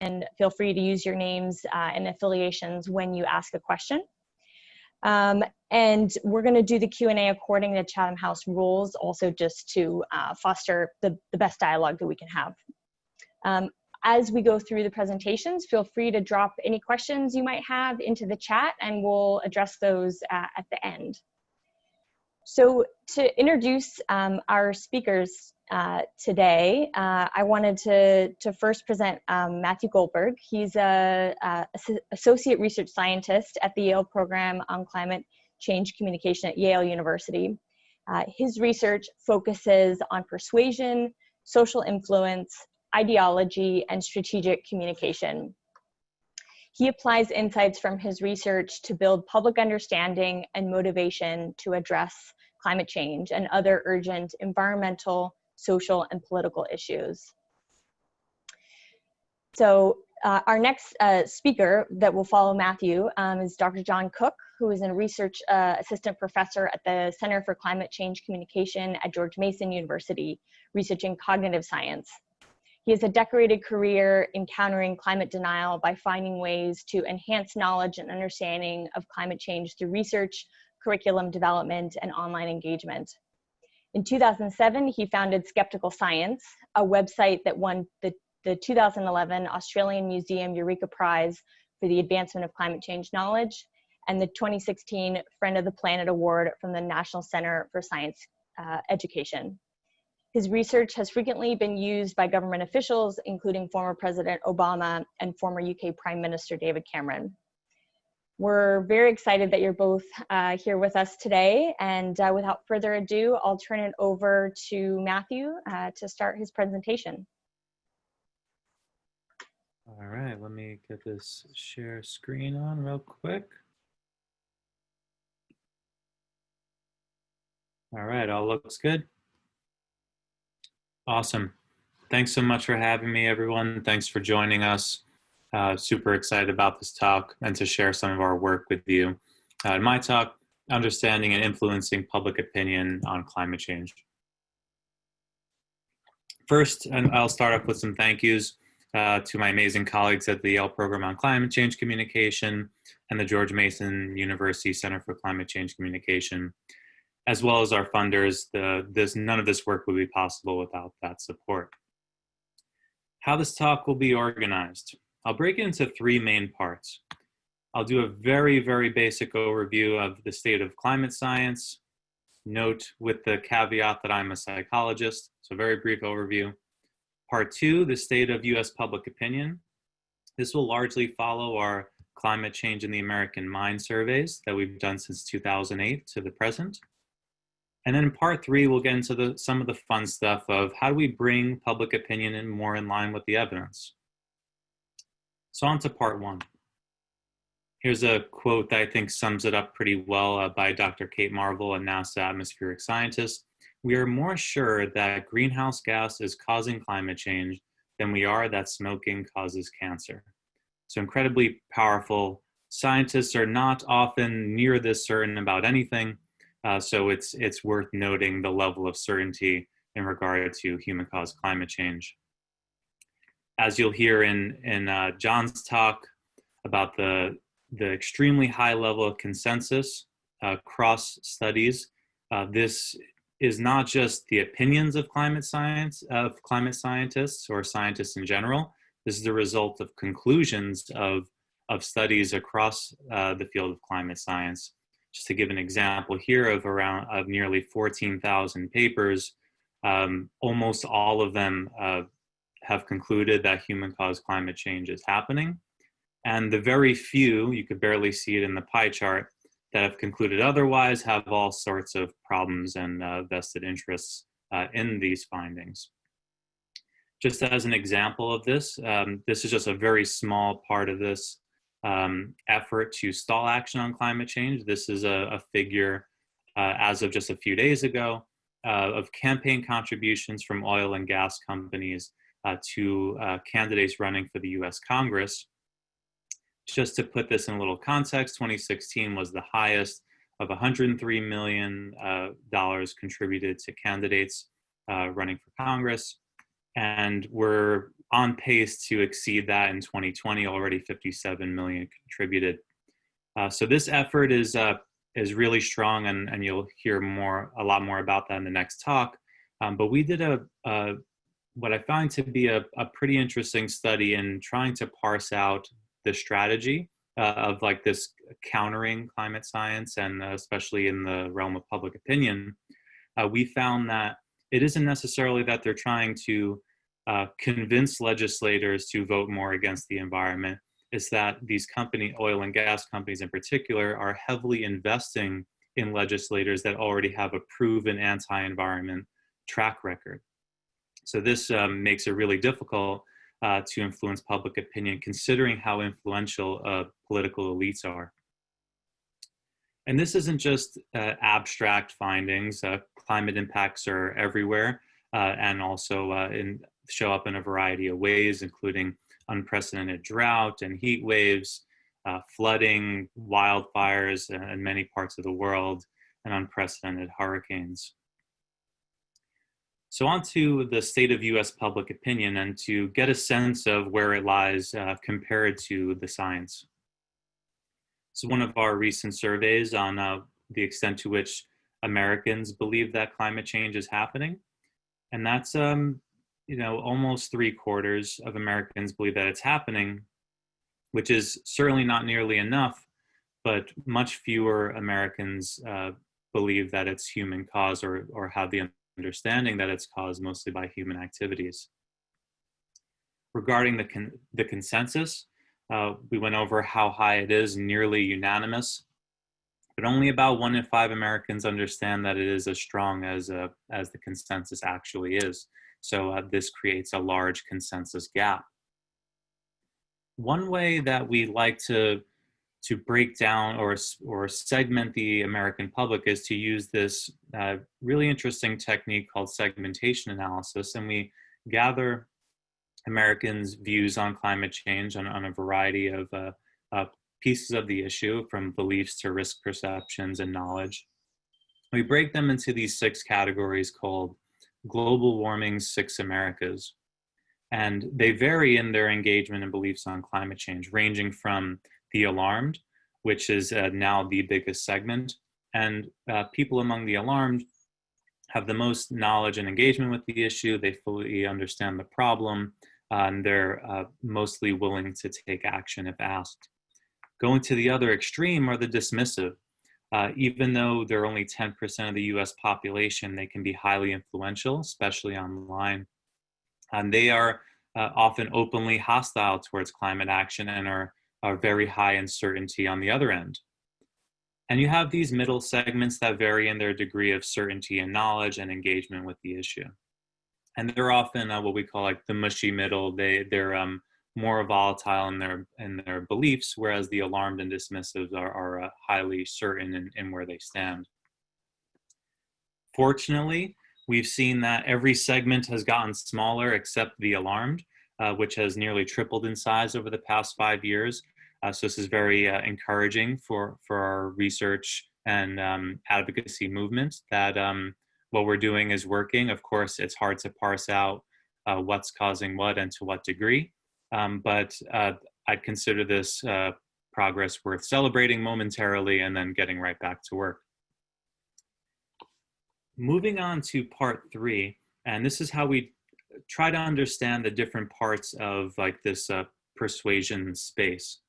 and feel free to use your names and affiliations when you ask a question. And we're going to do the Q&A according to Chatham House rules, also just to foster the best dialogue that we can have. As we go through the presentations, feel free to drop any questions you might have into the chat, and we'll address those at the end. So to introduce our speakers today, I wanted to first present Mathew Goldberg. He's an associate research scientist at the Yale Program on Climate Change Communication at Yale University. His research focuses on persuasion, social influence, ideology, and strategic communication. He applies insights from his research to build public understanding and motivation to address climate change and other urgent environmental, social, and political issues. So our next speaker that will follow Mathew is Dr. John Cook, who is a research assistant professor at the Center for Climate Change Communication at George Mason University, researching cognitive science. He has a decorated career in countering climate denial by finding ways to enhance knowledge and understanding of climate change through research, curriculum development, and online engagement. In 2007, he founded Skeptical Science, a website that won the 2011 Australian Museum Eureka Prize for the advancement of climate change knowledge, and the 2016 Friend of the Planet Award from the National Center for Science Education. His research has frequently been used by government officials, including former President Obama and former UK Prime Minister David Cameron. We're very excited that you're both here with us today, and without further ado, I'll turn it over to Mathew to start his presentation. All right, let me get this share screen on real quick. All right, all looks good. Awesome. Thanks so much for having me, everyone. Thanks for joining us. Super excited about this talk and to share some of our work with you. In my talk, Understanding and Influencing Public Opinion on Climate Change. First, and I'll start off with some thank yous to my amazing colleagues at the Yale Program on Climate Change Communication and the George Mason University Center for Climate Change Communication, as well as our funders. None of this work would be possible without that support. How this talk will be organized. I'll break it into three main parts. I'll do a very, very basic overview of the state of climate science. Note with the caveat that I'm a psychologist, so very brief overview. Part two, the state of US public opinion. This will largely follow our climate change in the American mind surveys that we've done since 2008 to the present. And then in part three, we'll get into some of the fun stuff of how do we bring public opinion in more in line with the evidence. So on to part one. Here's a quote that I think sums it up pretty well by Dr. Kate Marvel, a NASA atmospheric scientist. We are more sure that greenhouse gas is causing climate change than we are that smoking causes cancer. So incredibly powerful. Scientists are not often near this certain about anything. So it's worth noting the level of certainty in regard to human-caused climate change. As you'll hear in John's talk about the extremely high level of consensus across studies, this is not just the opinions of climate scientists or scientists in general. This is the result of conclusions of studies across the field of climate science. Just to give an example here of nearly 14,000 papers, almost all of them have concluded that human-caused climate change is happening. And the very few, you could barely see it in the pie chart, that have concluded otherwise have all sorts of problems and vested interests in these findings. Just as an example of this, this is just a very small part of this effort to stall action on climate change. This is a figure as of just a few days ago of campaign contributions from oil and gas companies to candidates running for the US Congress. Just to put this in a little context, 2016 was the highest of $103 million contributed to candidates running for Congress. And we're on pace to exceed that in 2020. Already 57 million contributed. So this effort is really strong, and you'll hear a lot more about that in the next talk. But we did what I find to be a pretty interesting study in trying to parse out the strategy of like this countering climate science, and especially in the realm of public opinion. We found that it isn't necessarily that they're trying to convince legislators to vote more against the environment. It's that these oil and gas companies in particular, are heavily investing in legislators that already have a proven anti-environment track record. So this makes it really difficult to influence public opinion, considering how influential political elites are. And this isn't just abstract findings. Climate impacts are everywhere, and also show up in a variety of ways, including unprecedented drought and heat waves, flooding, wildfires in many parts of the world, and unprecedented hurricanes. So on to the state of US public opinion, and to get a sense of where it lies compared to the science. So one of our recent surveys on the extent to which Americans believe that climate change is happening. And that's, almost 3/4 of Americans believe that it's happening, which is certainly not nearly enough, but much fewer Americans believe that it's human caused, or have the understanding that it's caused mostly by human activities. Regarding the consensus, we went over how high it is, nearly unanimous, but only about 1 in 5 Americans understand that it is as strong as the consensus actually is. So this creates a large consensus gap. One way that we like to break down or segment the American public is to use this really interesting technique called segmentation analysis, and we gather Americans' views on climate change on a variety of pieces of the issue, from beliefs to risk perceptions and knowledge. We break them into these 6 categories called Global Warming's 6 Americas. And they vary in their engagement and beliefs on climate change, ranging from the alarmed, which is now the biggest segment. And people among the alarmed have the most knowledge and engagement with the issue. They fully understand the problem, and they're mostly willing to take action if asked. Going to the other extreme are the dismissive. Even though they're only 10% of the US population, they can be highly influential, especially online. And they are often openly hostile towards climate action, and are very high in certainty on the other end. And you have these middle segments that vary in their degree of certainty and knowledge and engagement with the issue. And they're often what we call like the mushy middle. They're more volatile in their beliefs, whereas the alarmed and dismissive are highly certain in where they stand. Fortunately, we've seen that every segment has gotten smaller except the alarmed, which has nearly tripled in size over the past 5 years. So this is very encouraging for our research and advocacy movement, that what we're doing is working. Of course, it's hard to parse out what's causing what and to what degree, but I'd consider this progress worth celebrating momentarily and then getting right back to work. Moving on to part 3, and this is how we try to understand the different parts of like this persuasion space.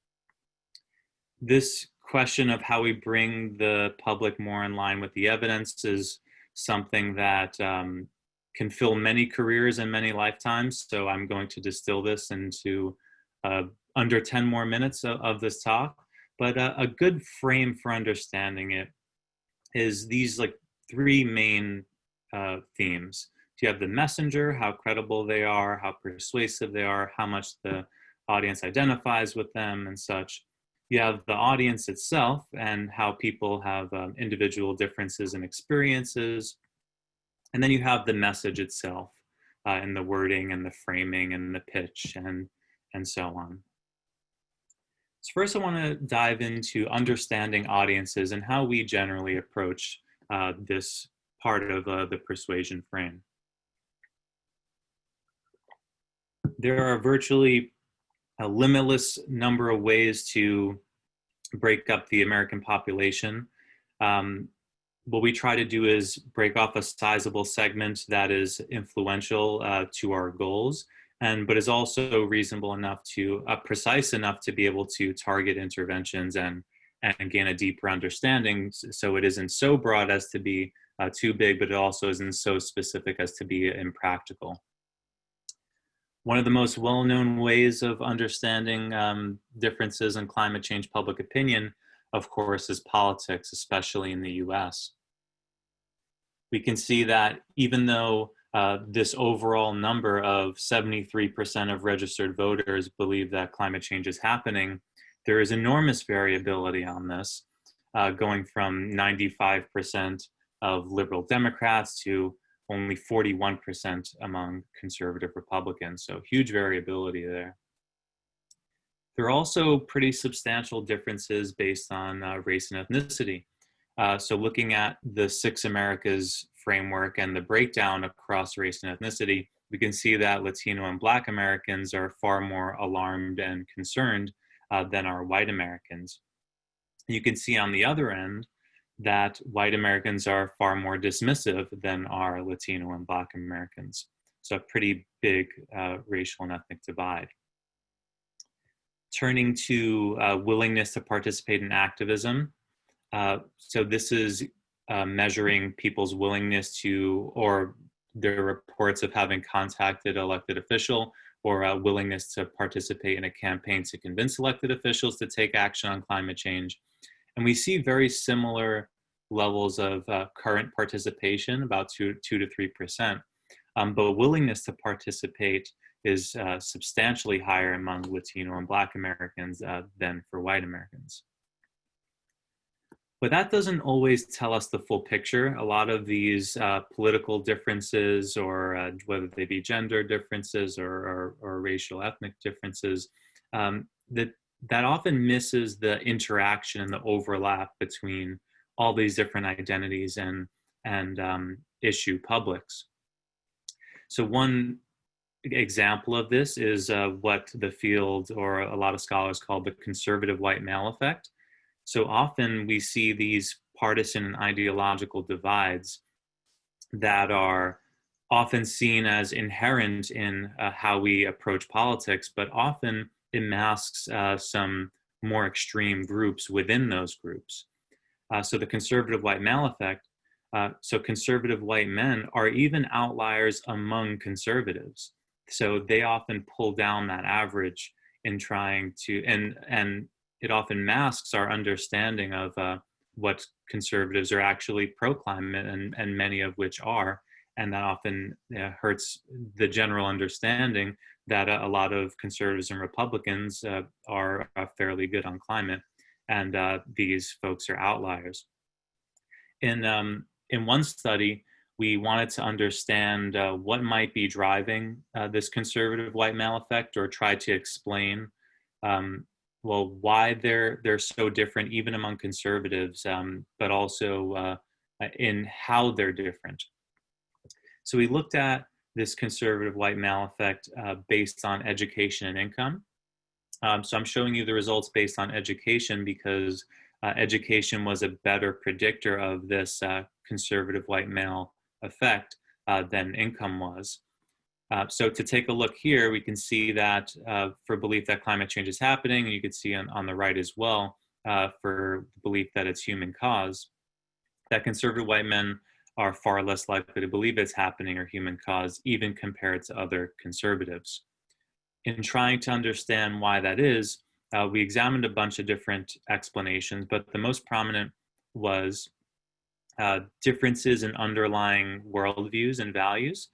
This question of how we bring the public more in line with the evidence is something that can fill many careers and many lifetimes. So I'm going to distill this into under 10 more minutes of this talk. But a good frame for understanding it is these like 3 main themes. You have the messenger, how credible they are, how persuasive they are, how much the audience identifies with them and such. You have the audience itself and how people have individual differences and experiences. And then you have the message itself and the wording and the framing and the pitch and so on. So first I want to dive into understanding audiences and how we generally approach this part of the persuasion frame. There are virtually a limitless number of ways to break up the American population. What we try to do is break off a sizable segment that is influential to our goals, but is also reasonable enough to, precise enough to be able to target interventions and gain a deeper understanding. So it isn't so broad as to be too big, but it also isn't so specific as to be impractical. One of the most well-known ways of understanding differences in climate change public opinion, of course, is politics, especially in the US. We can see that even though this overall number of 73% of registered voters believe that climate change is happening, there is enormous variability on this, going from 95% of liberal Democrats to only 41% among conservative Republicans. So huge variability there. There are also pretty substantial differences based on race and ethnicity. So looking at the Six Americas framework and the breakdown across race and ethnicity, we can see that Latino and Black Americans are far more alarmed and concerned than are white Americans. You can see on the other end that white Americans are far more dismissive than are Latino and Black Americans. So a pretty big racial and ethnic divide. Turning to willingness to participate in activism. So this is measuring people's willingness to, or their reports of having contacted an elected official, or willingness to participate in a campaign to convince elected officials to take action on climate change. And we see very similar levels of current participation, about 2 to 3%. But willingness to participate is substantially higher among Latino and Black Americans than for white Americans. But that doesn't always tell us the full picture. A lot of these political differences, or whether they be gender differences or racial ethnic differences, that often misses the interaction and the overlap between all these different identities and issue publics. So one example of this is what the field, or a lot of scholars, call the conservative white male effect. So often we see these partisan and ideological divides that are often seen as inherent in how we approach politics, but often it masks some more extreme groups within those groups. So the conservative white male effect, so conservative white men are even outliers among conservatives. So they often pull down that average in trying to, and it often masks our understanding of what conservatives are actually pro-climate, and many of which are, and that often hurts the general understanding that a lot of conservatives and Republicans are fairly good on climate, and these folks are outliers. In one study, we wanted to understand what might be driving this conservative white male effect, or try to explain well, why they're so different, even among conservatives, but also in how they're different. So we looked at this conservative white male effect based on education and income. So I'm showing you the results based on education because education was a better predictor of this conservative white male effect than income was. So to take a look here, we can see that for belief that climate change is happening, and you can see on the right as well, for belief that it's human cause, that conservative white men are far less likely to believe it's happening or human cause, even compared to other conservatives. In trying to understand why that is, we examined a bunch of different explanations, but the most prominent was differences in underlying worldviews and values.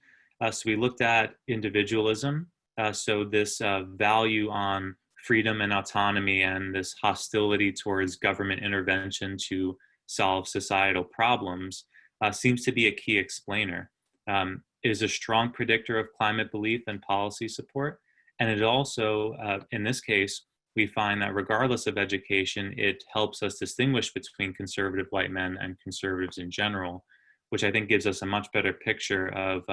So we looked at individualism, so this value on freedom and autonomy, and this hostility towards government intervention to solve societal problems seems to be a key explainer. It is a strong predictor of climate belief and policy support. And it also, in this case, we find that regardless of education, it helps us distinguish between conservative white men and conservatives in general, which I think gives us a much better picture of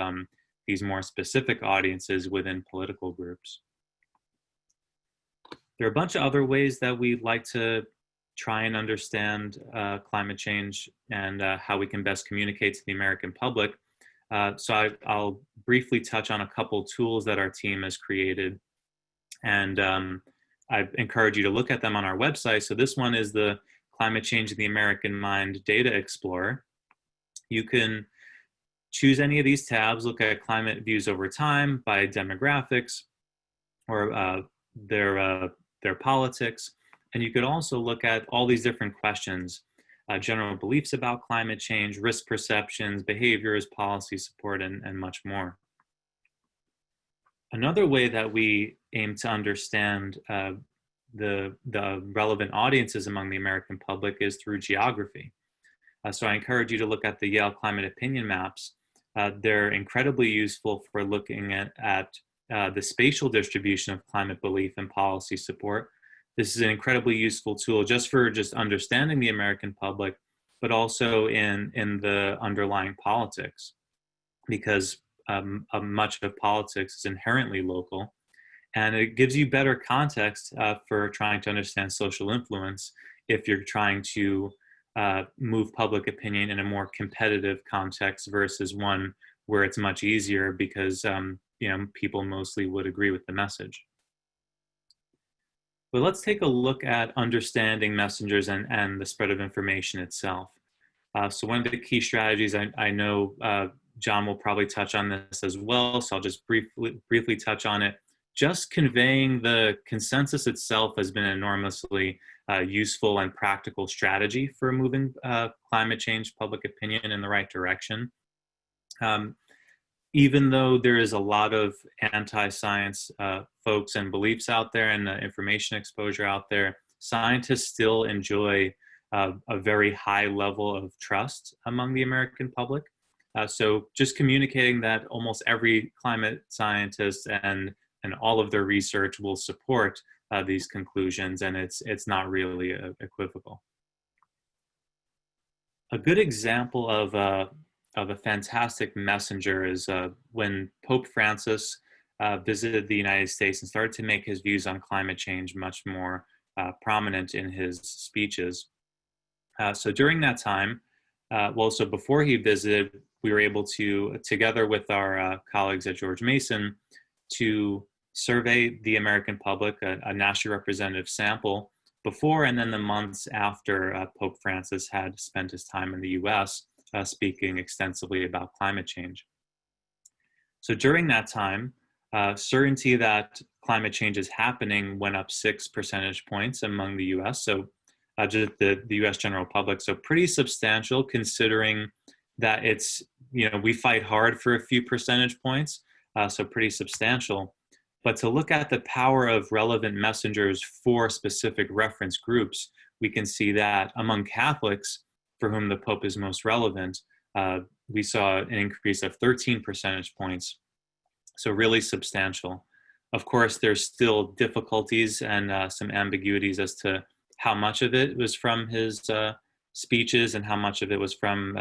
these more specific audiences within political groups. There are a bunch of other ways that we like to try and understand climate change and how we can best communicate to the American public. So I'll briefly touch on a couple tools that our team has created, and I encourage you to look at them on our website. So this one is the Climate Change in the American Mind Data Explorer. You can choose any of these tabs, look at climate views over time by demographics or their politics. And you could also look at all these different questions, general beliefs about climate change, risk perceptions, behaviors, policy support, and much more. Another way that we aim to understand the relevant audiences among the American public is through geography. So I encourage you to look at the Yale Climate Opinion Maps. They're incredibly useful for looking at the spatial distribution of climate belief and policy support. This is an incredibly useful tool just for understanding the American public, but also in the underlying politics, because much of politics is inherently local, and it gives you better context for trying to understand social influence if you're trying to move public opinion in a more competitive context versus one where it's much easier because people mostly would agree with the message. But let's take a look at understanding messengers and the spread of information itself. So one of the key strategies, I know John will probably touch on this as well, so I'll just briefly touch on it. Just conveying the consensus itself has been enormously useful and practical strategy for moving climate change public opinion in the right direction. Even though there is a lot of anti-science folks and beliefs out there and information exposure out there, scientists still enjoy a very high level of trust among the American public. So just communicating that almost every climate scientist and all of their research will support these conclusions, and it's not really equivocal. A good example of a fantastic messenger is when Pope Francis visited the United States and started to make his views on climate change much more prominent in his speeches. So during that time, so before he visited, we were able to, together with our colleagues at George Mason, to survey the American public, a nationally representative sample, before and then the months after Pope Francis had spent his time in the US speaking extensively about climate change. So during that time, certainty that climate change is happening went up 6 percentage points among the US, so just the US general public, so pretty substantial considering that it's, we fight hard for a few percentage points, so pretty substantial. But to look at the power of relevant messengers for specific reference groups, we can see that among Catholics, for whom the Pope is most relevant, we saw an increase of 13 percentage points. So really substantial. Of course, there's still difficulties and some ambiguities as to how much of it was from his speeches and how much of it was from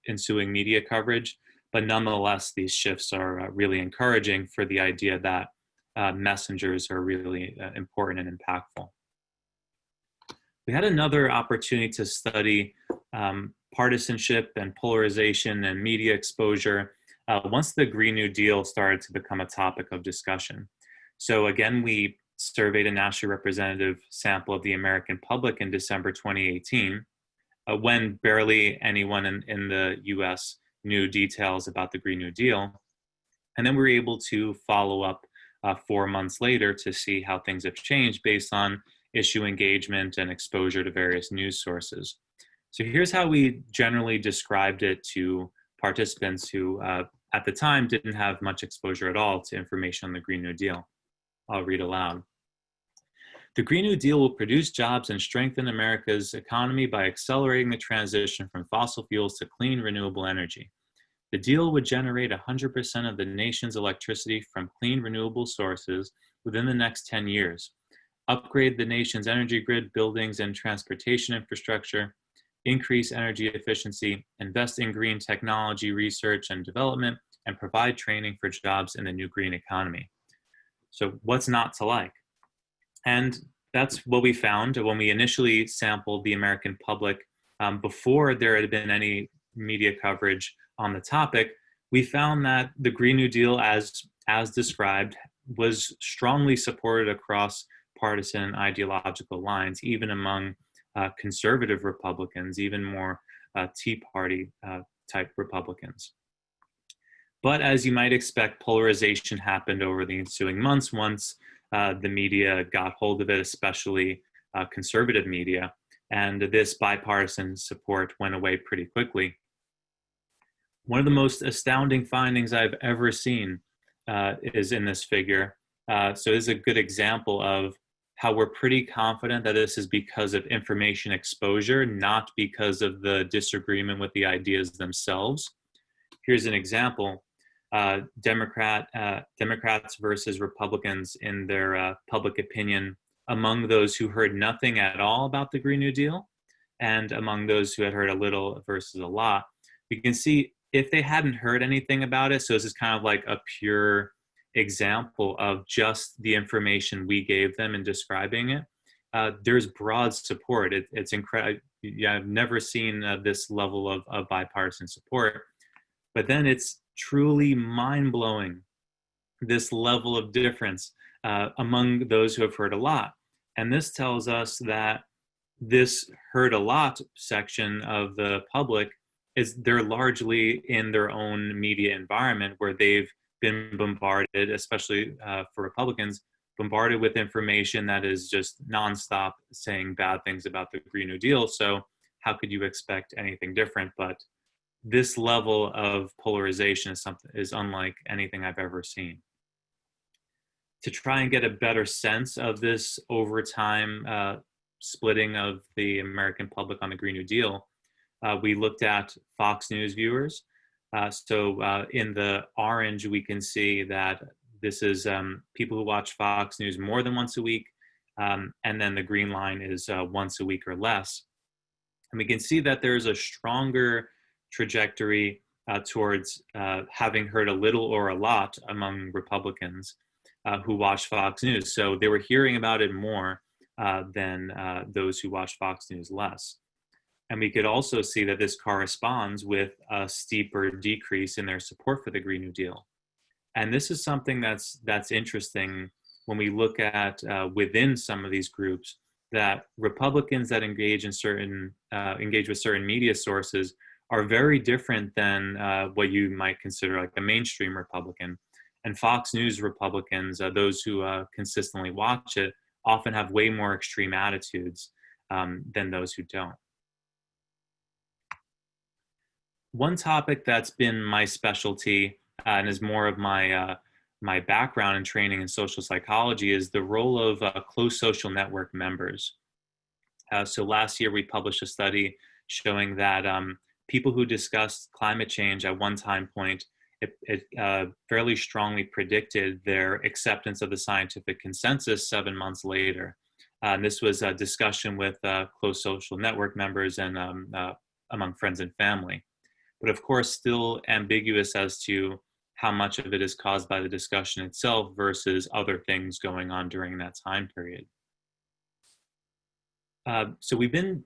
ensuing media coverage. But nonetheless, these shifts are really encouraging for the idea that messengers are really important and impactful. We had another opportunity to study partisanship and polarization and media exposure once the Green New Deal started to become a topic of discussion. So again, we surveyed a nationally representative sample of the American public in December 2018, when barely anyone in the US knew details about the Green New Deal. And then we were able to follow up 4 months later to see how things have changed based on issue engagement and exposure to various news sources. So here's how we generally described it to participants who at the time didn't have much exposure at all to information on the Green New Deal. I'll read aloud. The Green New Deal will produce jobs and strengthen America's economy by accelerating the transition from fossil fuels to clean, renewable energy. The deal would generate 100% of the nation's electricity from clean, renewable sources within the next 10 years, upgrade the nation's energy grid, buildings, and transportation infrastructure, increase energy efficiency, invest in green technology research and development, and provide training for jobs in the new green economy. So what's not to like? And that's what we found when we initially sampled the American public before there had been any media coverage on the topic. We found that the Green New Deal, as described, was strongly supported across partisan ideological lines, even among conservative Republicans, even more Tea Party type Republicans. But as you might expect, polarization happened over the ensuing months once the media got hold of it, especially conservative media, and this bipartisan support went away pretty quickly. One of the most astounding findings I've ever seen is in this figure. So this is a good example of how we're pretty confident that this is because of information exposure, not because of the disagreement with the ideas themselves. Here's an example. Democrats versus Republicans in their public opinion among those who heard nothing at all about the Green New Deal and among those who had heard a little versus a lot. We can see if they hadn't heard anything about it, so this is kind of like a pure example of just the information we gave them in describing it, there's broad support. It's incredible. Yeah, I've never seen this level of bipartisan support. But then it's truly mind-blowing, this level of difference among those who have heard a lot. And this tells us that this heard a lot section of the public they're largely in their own media environment where they've been bombarded, especially for Republicans, bombarded with information that is just nonstop saying bad things about the Green New Deal. So how could you expect anything different? But this level of polarization is unlike anything I've ever seen. To try and get a better sense of this over time splitting of the American public on the Green New Deal, we looked at Fox News viewers. So in the orange, we can see that this is people who watch Fox News more than once a week, and then the green line is once a week or less. And we can see that there's a stronger trajectory towards having heard a little or a lot among Republicans who watch Fox News. So they were hearing about it more than those who watch Fox News less. And we could also see that this corresponds with a steeper decrease in their support for the Green New Deal. And this is something that's interesting when we look at within some of these groups, that Republicans that engage with certain media sources are very different than what you might consider like a mainstream Republican. And Fox News Republicans, those who consistently watch it, often have way more extreme attitudes than those who don't. One topic that's been my specialty and is more of my my background and training in social psychology is the role of close social network members. So last year we published a study showing that people who discussed climate change at one time point, it fairly strongly predicted their acceptance of the scientific consensus 7 months later. And this was a discussion with close social network members and among friends and family. But of course, still ambiguous as to how much of it is caused by the discussion itself versus other things going on during that time period. So we've been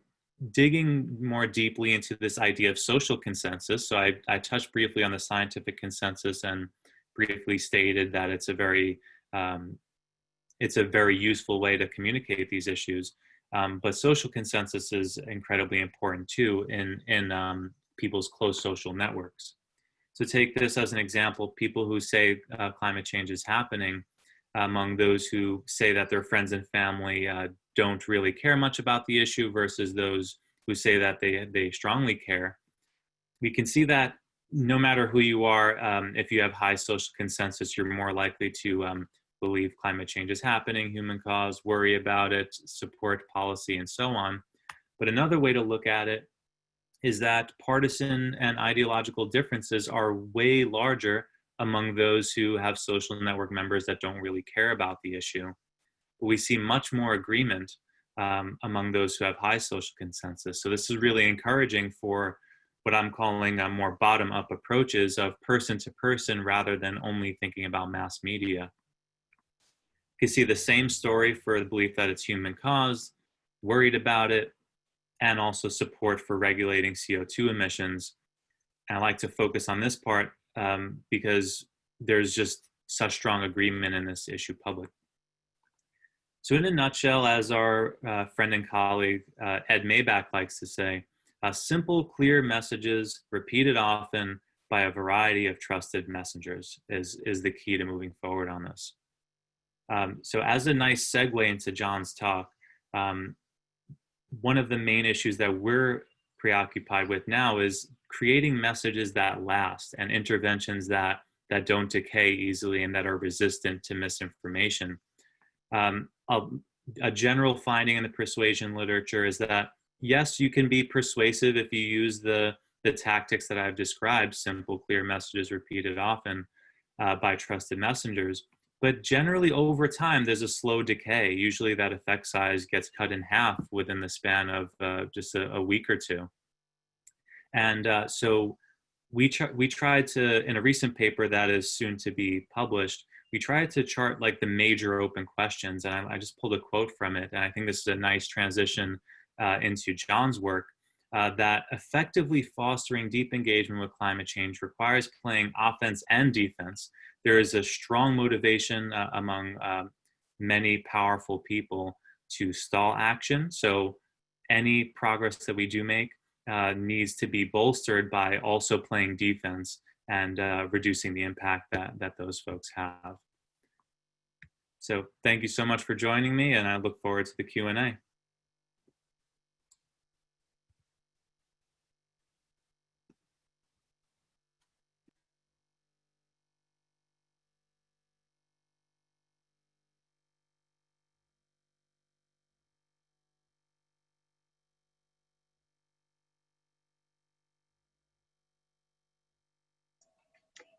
digging more deeply into this idea of social consensus. So I touched briefly on the scientific consensus and briefly stated that it's a very useful way to communicate these issues. But social consensus is incredibly important too in people's close social networks. So take this as an example, people who say climate change is happening, among those who say that their friends and family don't really care much about the issue versus those who say that they strongly care. We can see that no matter who you are, if you have high social consensus, you're more likely to believe climate change is happening, human cause, worry about it, support policy, and so on. But another way to look at it is that partisan and ideological differences are way larger among those who have social network members that don't really care about the issue. But we see much more agreement among those who have high social consensus. So this is really encouraging for what I'm calling more bottom-up approaches of person to person rather than only thinking about mass media. You can see the same story for the belief that it's human caused, worried about it, and also support for regulating CO2 emissions. And I like to focus on this part because there's just such strong agreement in this issue public. So in a nutshell, as our friend and colleague Ed Maybach likes to say, simple, clear messages repeated often by a variety of trusted messengers is the key to moving forward on this. So as a nice segue into John's talk, one of the main issues that we're preoccupied with now is creating messages that last and interventions that don't decay easily and that are resistant to misinformation. A general finding in the persuasion literature is that, yes, you can be persuasive if you use the tactics that I've described, simple, clear messages repeated often by trusted messengers. But generally over time, there's a slow decay. Usually that effect size gets cut in half within the span of just a week or two. And so we tried to, in a recent paper that is soon to be published, we tried to chart like the major open questions. And I just pulled a quote from it. And I think this is a nice transition into John's work, that effectively fostering deep engagement with climate change requires playing offense and defense. There is a strong motivation among many powerful people to stall action. So any progress that we do make needs to be bolstered by also playing defense and reducing the impact that those folks have. So thank you so much for joining me, and I look forward to the Q&A.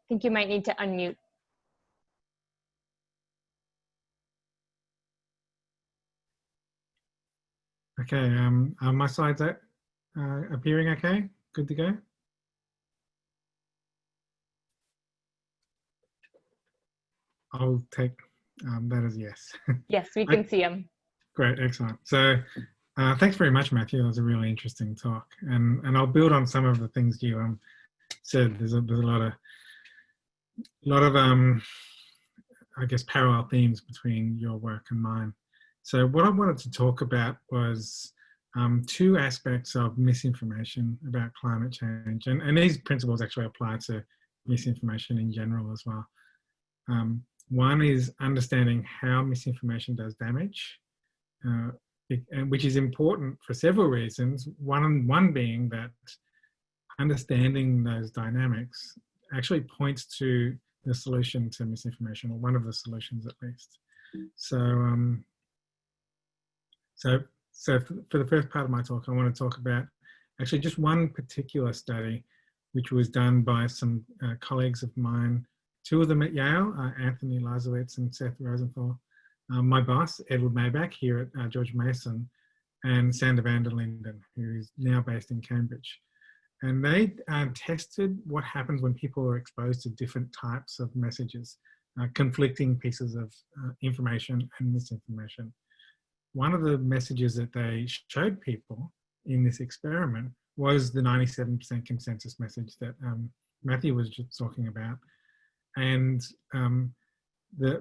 I think you might need to unmute. Okay, are my slides appearing okay? Good to go? I'll take that as yes. Yes, we can see him. Great, excellent. So thanks very much, Matthew. That was a really interesting talk. And I'll build on some of the things you said. There's a lot of I guess parallel themes between your work and mine. So what I wanted to talk about was two aspects of misinformation about climate change. And these principles actually apply to misinformation in general as well. One is understanding how misinformation does damage, which is important for several reasons. One being that understanding those dynamics actually points to the solution to misinformation, or one of the solutions at least. So for the first part of my talk, I want to talk about actually just one particular study, which was done by some colleagues of mine, two of them at Yale, Anthony Lazowitz and Seth Rosenthal, my boss, Edward Maybach, here at George Mason, and Sander van der Linden, who is now based in Cambridge. And they tested what happens when people are exposed to different types of messages, conflicting pieces of information and misinformation. One of the messages that they showed people in this experiment was the 97% consensus message that Matthew was just talking about. And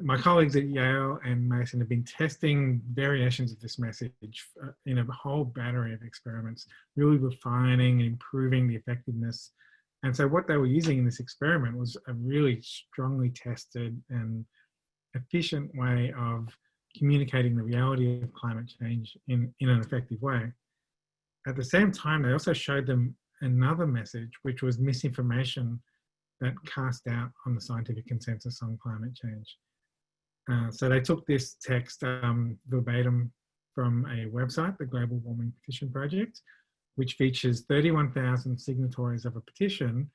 my colleagues at Yale and Mason have been testing variations of this message in a whole battery of experiments, really refining and improving the effectiveness. And so what they were using in this experiment was a really strongly tested and efficient way of communicating the reality of climate change in an effective way. At the same time, they also showed them another message, which was misinformation that cast doubt on the scientific consensus on climate change. So they took this text verbatim from a website, the Global Warming Petition Project, which features 31,000 signatories of a petition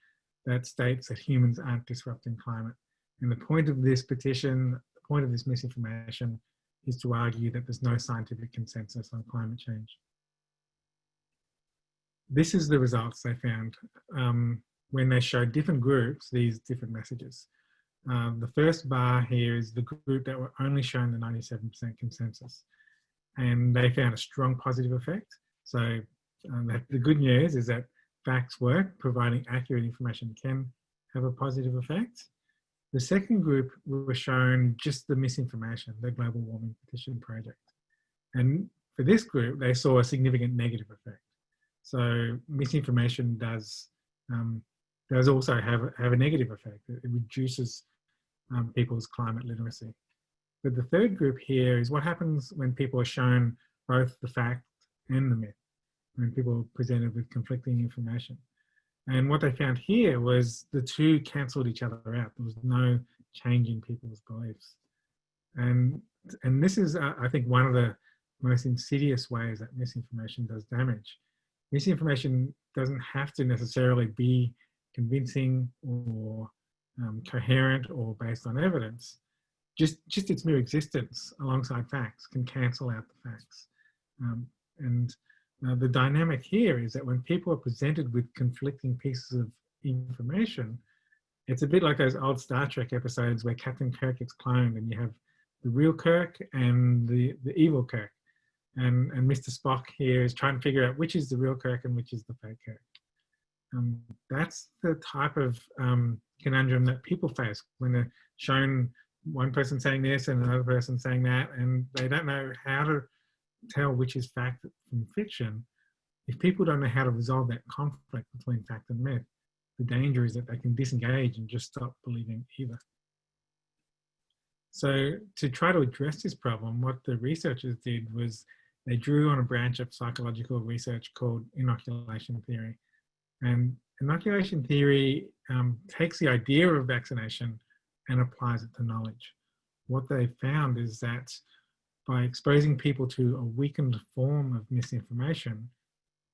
that states that humans aren't disrupting climate. And the point of this petition, the point of this misinformation, is to argue that there's no scientific consensus on climate change. this is the results they found when they showed different groups these different messages. The first bar here is the group that were only shown the 97% consensus, and they found a strong positive effect. So the good news is that facts work, providing accurate information can have a positive effect. The second group were shown just the misinformation, the global warming petition project. And for this group, they saw a significant negative effect. So misinformation does also have a negative effect. It reduces people's climate literacy. But the third group here is what happens when people are shown both the fact and the myth, when people are presented with conflicting information. And what they found here was the two cancelled each other out. There was no change in people's beliefs. And this is, I think, one of the most insidious ways that misinformation does damage. Misinformation doesn't have to necessarily be convincing or coherent or based on evidence. Just its mere existence alongside facts can cancel out the facts. The dynamic here is that when people are presented with conflicting pieces of information, it's a bit like those old Star Trek episodes where Captain Kirk gets cloned and you have the real Kirk and the evil Kirk. And Mr. Spock here is trying to figure out which is the real Kirk and which is the fake Kirk. That's the type of conundrum that people face when they're shown one person saying this and another person saying that, and they don't know how to tell which is fact from fiction. If people don't know how to resolve that conflict between fact and myth, the danger is that they can disengage and just stop believing either. So to try to address this problem, what the researchers did was they drew on a branch of psychological research called inoculation theory. And inoculation theory takes the idea of vaccination and applies it to knowledge. What they found is that by exposing people to a weakened form of misinformation,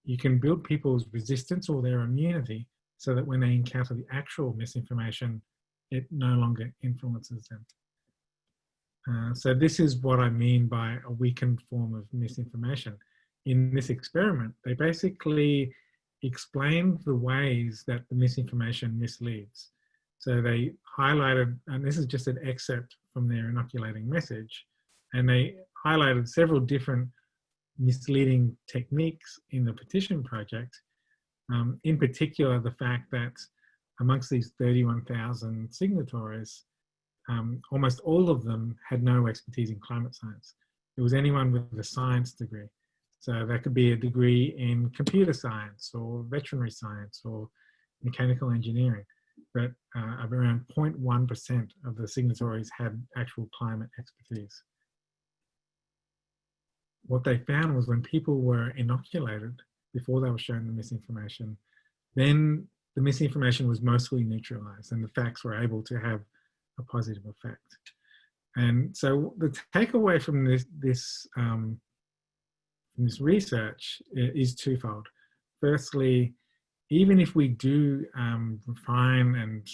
you can build people's resistance or their immunity so that when they encounter the actual misinformation, it no longer influences them. So this is what I mean by a weakened form of misinformation. In this experiment, they basically explained the ways that the misinformation misleads. So they highlighted, and this is just an excerpt from their inoculating message, and they highlighted several different misleading techniques in the petition project. In particular, the fact that amongst these 31,000 signatories, almost all of them had no expertise in climate science. It was anyone with a science degree. So that could be a degree in computer science or veterinary science or mechanical engineering. But around 0.1% of the signatories had actual climate expertise. What they found was when people were inoculated before they were shown the misinformation, then the misinformation was mostly neutralized and the facts were able to have a positive effect. And so the takeaway from this research is twofold. Firstly, even if we do refine and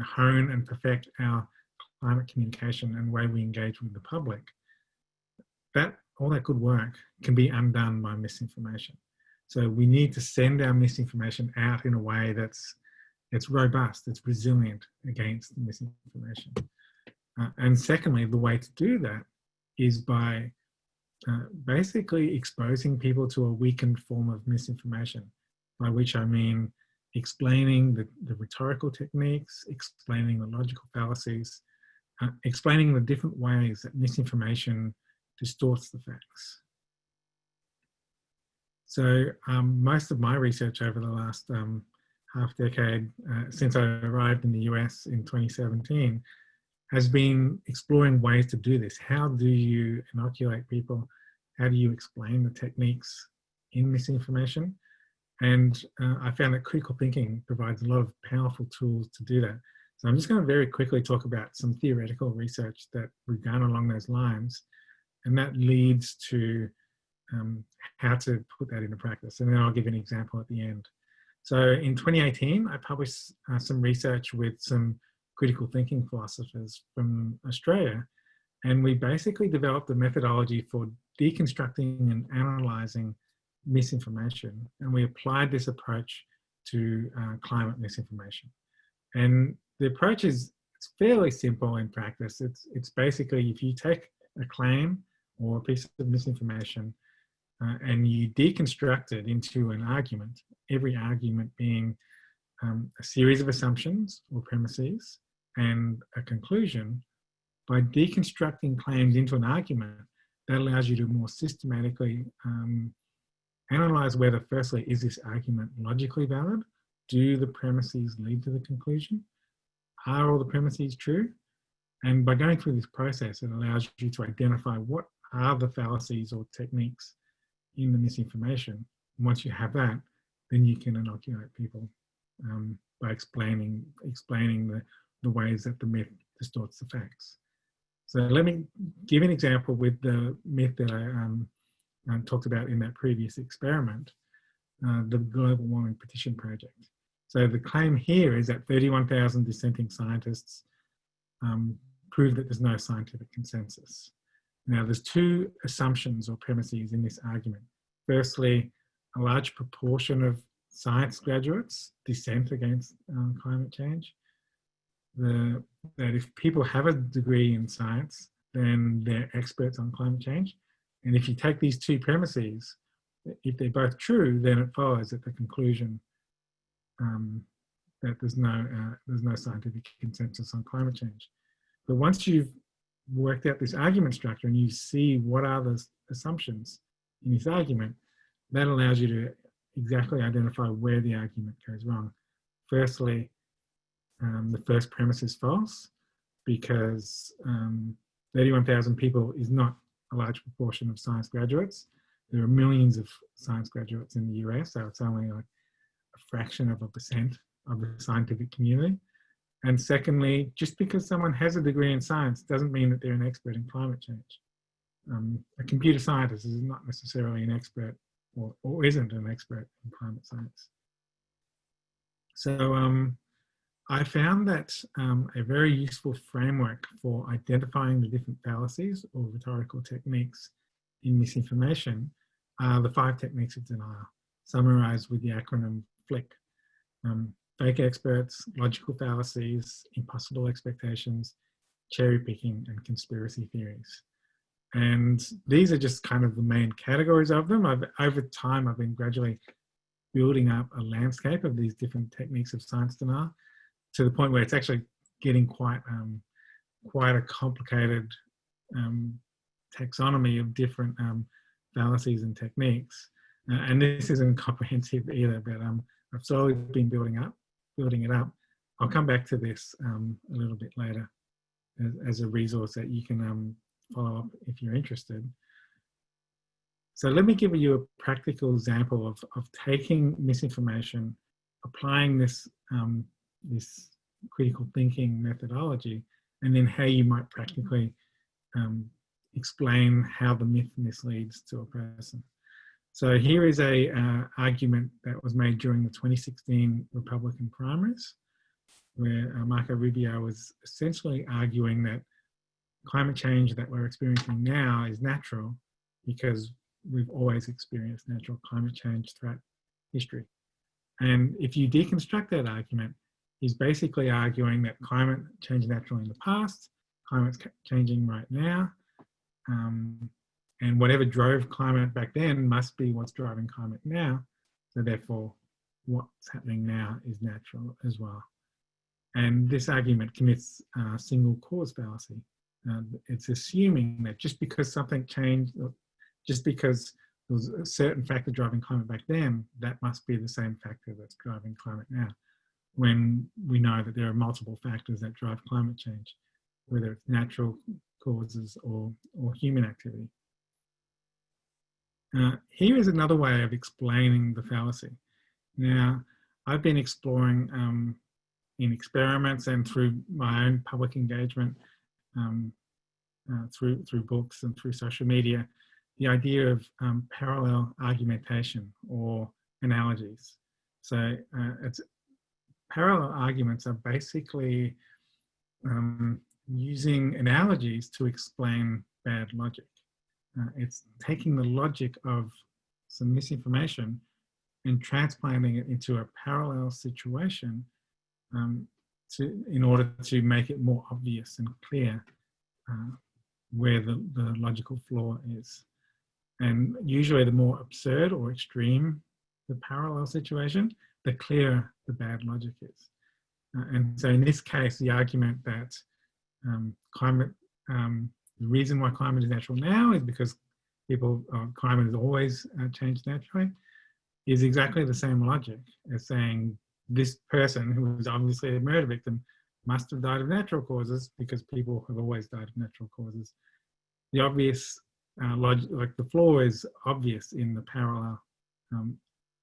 hone and perfect our climate communication and the way we engage with the public, all that good work can be undone by misinformation. So we need to send our misinformation out in a way that's robust, it's resilient against the misinformation. And secondly, the way to do that is by basically exposing people to a weakened form of misinformation, by which I mean explaining the rhetorical techniques, explaining the logical fallacies, explaining the different ways that misinformation distorts the facts. So most of my research over the last half decade, since I arrived in the US in 2017, has been exploring ways to do this. How do you inoculate people? How do you explain the techniques in misinformation? And I found that critical thinking provides a lot of powerful tools to do that. So I'm just going to very quickly talk about some theoretical research that we've done along those lines, and that leads to how to put that into practice. And then I'll give an example at the end. So in 2018, I published some research with some critical thinking philosophers from Australia. And we basically developed a methodology for deconstructing and analyzing misinformation, and we applied this approach to climate misinformation. And the approach is it's fairly simple in practice. It's basically if you take a claim or a piece of misinformation and you deconstruct it into an argument, every argument being a series of assumptions or premises and a conclusion. By deconstructing claims into an argument, that allows you to more systematically analyze whether, firstly, is this argument logically valid? Do the premises lead to the conclusion? Are all the premises true? And by going through this process, it allows you to identify what are the fallacies or techniques in the misinformation. And once you have that, then you can inoculate people by explaining the ways that the myth distorts the facts. So let me give an example with the myth that I talked about in that previous experiment, the Global Warming Petition Project. So the claim here is that 31,000 dissenting scientists prove that there's no scientific consensus. Now, there's two assumptions or premises in this argument. Firstly, a large proportion of science graduates dissent against climate change. That if people have a degree in science, then they're experts on climate change. And if you take these two premises, if they're both true, then it follows that the conclusion that there's no scientific consensus on climate change. But once you've worked out this argument structure and you see what are the assumptions in this argument, that allows you to exactly identify where the argument goes wrong. Firstly, the first premise is false because 31,000 people is not a large proportion of science graduates. There are millions of science graduates in the US, so it's only like a fraction of a percent of the scientific community. And secondly, just because someone has a degree in science doesn't mean that they're an expert in climate change. A computer scientist is not necessarily an expert or isn't an expert in climate science. So I found that a very useful framework for identifying the different fallacies or rhetorical techniques in misinformation are the 5 techniques of denial, summarized with the acronym FLIC. Fake experts, logical fallacies, impossible expectations, cherry picking, and conspiracy theories. And these are just kind of the main categories of them. Over time, I've been gradually building up a landscape of these different techniques of science denial to the point where it's actually getting quite a complicated taxonomy of different fallacies and techniques. And this isn't comprehensive either, but I've slowly been building it up. I'll come back to this a little bit later as a resource that you can follow up if you're interested. So let me give you a practical example of taking misinformation, applying this this critical thinking methodology, and then how you might practically explain how the myth misleads to a person. So here is a argument that was made during the 2016 Republican primaries, where Marco Rubio was essentially arguing that climate change that we're experiencing now is natural because we've always experienced natural climate change throughout history. And if you deconstruct that argument, he's basically arguing that climate changed naturally in the past, climate's changing right now, and whatever drove climate back then must be what's driving climate now. So therefore, what's happening now is natural as well. And this argument commits a single cause fallacy. It's assuming that just because something changed, just because there was a certain factor driving climate back then, that must be the same factor that's driving climate now, when we know that there are multiple factors that drive climate change, whether it's natural causes or human activity. Here is another way of explaining the fallacy. Now, I've been exploring in experiments and through my own public engagement, through books and through social media, the idea of parallel argumentation or analogies. So parallel arguments are basically using analogies to explain bad logic. It's taking the logic of some misinformation and transplanting it into a parallel situation in order to make it more obvious and clear where the logical flaw is. And usually the more absurd or extreme the parallel situation, the clearer the bad logic is. And so in this case, the argument that the reason why climate is natural now is because climate has always changed naturally, is exactly the same logic as saying this person who was obviously a murder victim must have died of natural causes because people have always died of natural causes. The obvious logic, like the flaw is obvious in the parallel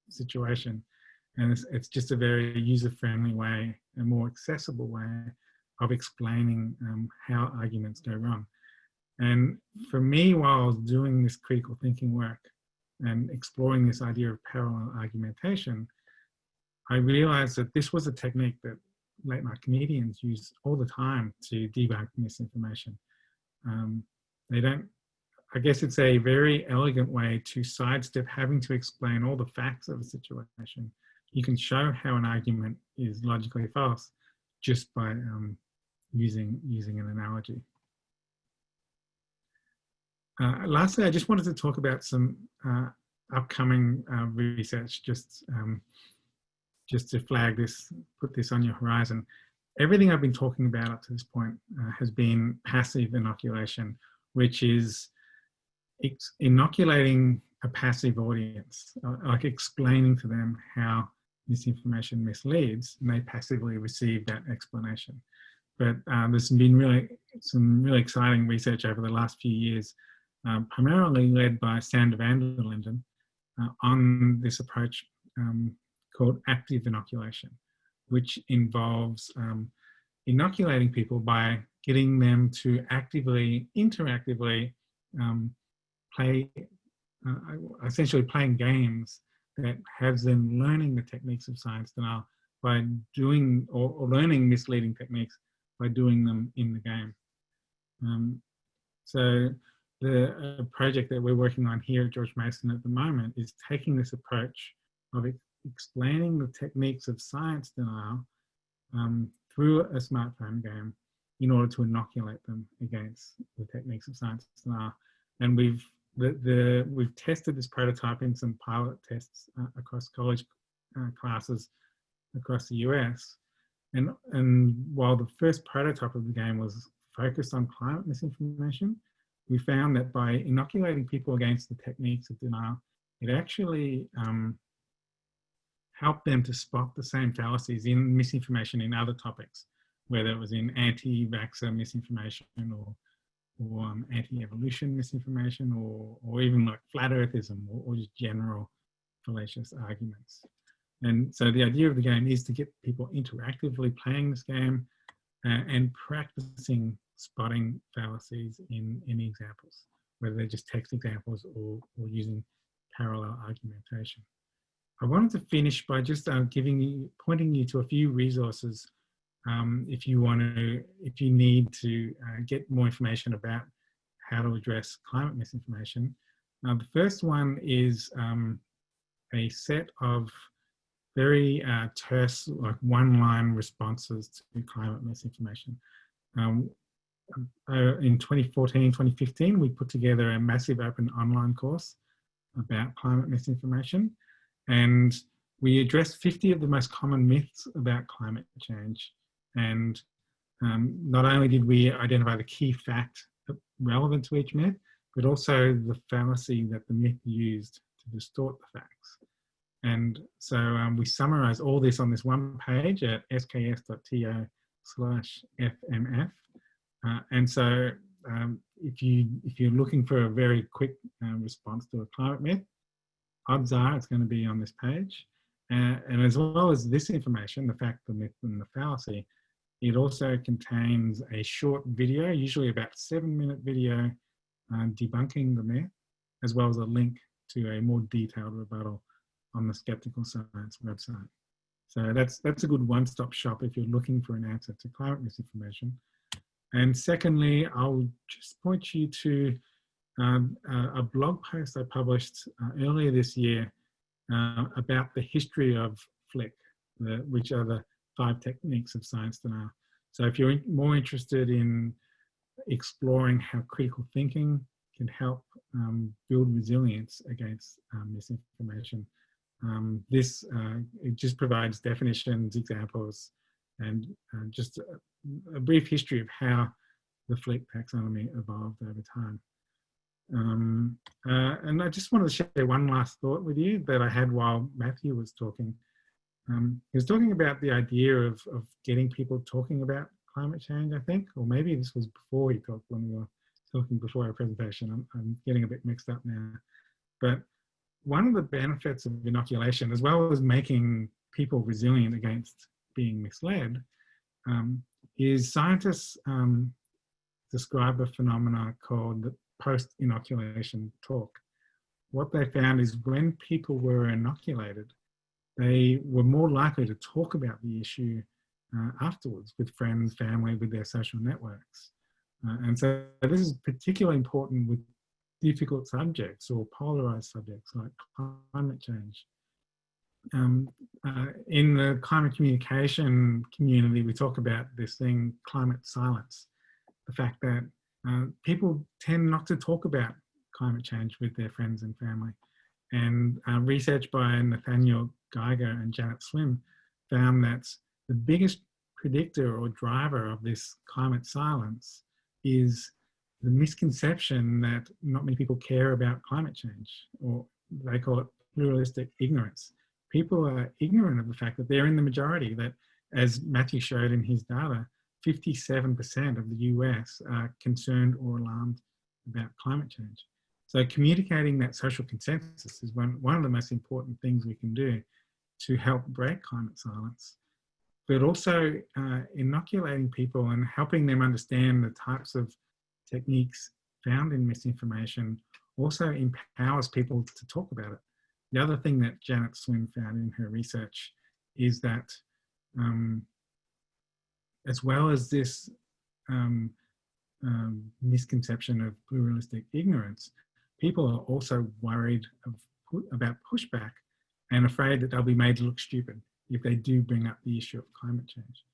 situation. And it's just a very user-friendly way, a more accessible way of explaining how arguments go wrong. And for me, while I was doing this critical thinking work and exploring this idea of parallel argumentation, I realized that this was a technique that late night comedians use all the time to debunk misinformation. I guess it's a very elegant way to sidestep having to explain all the facts of a situation. You can show how an argument is logically false just by using an analogy. Lastly, I just wanted to talk about some upcoming research, just to flag this, put this on your horizon. Everything I've been talking about up to this point has been passive inoculation, which is inoculating a passive audience, like explaining to them how misinformation misleads, and they passively receive that explanation. But there's been some really exciting research over the last few years, primarily led by Sander van der Linden, on this approach called active inoculation, which involves inoculating people by getting them to interactively play, essentially playing games that has them learning the techniques of science denial by doing, or learning misleading techniques by doing them in the game. So the project that we're working on here at George Mason at the moment is taking this approach of explaining the techniques of science denial through a smartphone game in order to inoculate them against the techniques of science denial. And we've tested this prototype in some pilot tests across college classes across the US. And while the first prototype of the game was focused on climate misinformation, we found that by inoculating people against the techniques of denial, it actually helped them to spot the same fallacies in misinformation in other topics, whether it was in anti-vaxxer misinformation or anti-evolution misinformation, or even like flat earthism or just general fallacious arguments. And so the idea of the game is to get people interactively playing this game and practicing spotting fallacies in any examples, whether they're just text examples or using parallel argumentation. I wanted to finish by just pointing you to a few resources if you need to get more information about how to address climate misinformation. The first one is a set of very terse, like one-line responses to climate misinformation. In 2014, 2015, we put together a massive open online course about climate misinformation, and we addressed 50 of the most common myths about climate change. And not only did we identify the key fact relevant to each myth, but also the fallacy that the myth used to distort the facts. And so we summarize all this on this one page at sks.to/fmf. And so if you're looking for a very quick response to a climate myth, odds are it's going to be on this page. And as well as this information, the fact, the myth, and the fallacy, it also contains a short video, usually about 7-minute video, debunking the myth, as well as a link to a more detailed rebuttal on the Skeptical Science website. So that's a good one-stop shop if you're looking for an answer to climate misinformation. And secondly, I'll just point you to a blog post I published earlier this year about the history of FLIC, which are the 5 techniques of science denial. So if you're more interested in exploring how critical thinking can help build resilience against misinformation, this it just provides definitions, examples, and just a brief history of how the FLIC taxonomy evolved over time. And I just wanted to share one last thought with you that I had while Mathew was talking. He was talking about the idea of getting people talking about climate change, I think, or maybe this was before he talked, when we were talking before our presentation. I'm getting a bit mixed up now. But one of the benefits of inoculation, as well as making people resilient against being misled, is scientists describe a phenomena called the post-inoculation talk. What they found is when people were inoculated, they were more likely to talk about the issue afterwards with friends, family, with their social networks. And so this is particularly important with difficult subjects or polarized subjects like climate change. In the climate communication community, we talk about this thing, climate silence. The fact that people tend not to talk about climate change with their friends and family. And research by Nathaniel Geiger and Janet Swim found that the biggest predictor or driver of this climate silence is the misconception that not many people care about climate change, or they call it pluralistic ignorance. People are ignorant of the fact that they're in the majority, that, as Mathew showed in his data, 57% of the US are concerned or alarmed about climate change. So communicating that social consensus is one of the most important things we can do to help break climate silence. But also inoculating people and helping them understand the types of techniques found in misinformation also empowers people to talk about it. The other thing that Janet Swim found in her research is that as well as this misconception of pluralistic ignorance, people are also worried about pushback and afraid that they'll be made to look stupid if they do bring up the issue of climate change.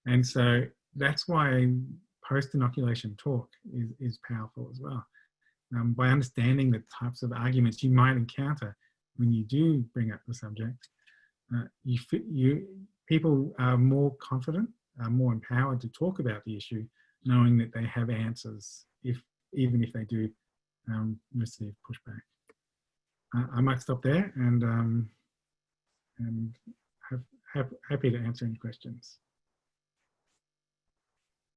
And so that's why post-inoculation talk is powerful as well. By understanding the types of arguments you might encounter when you do bring up the subject, people are more confident, are more empowered to talk about the issue, knowing that they have answers, even if they do receive pushback. I might stop there and happy to answer any questions.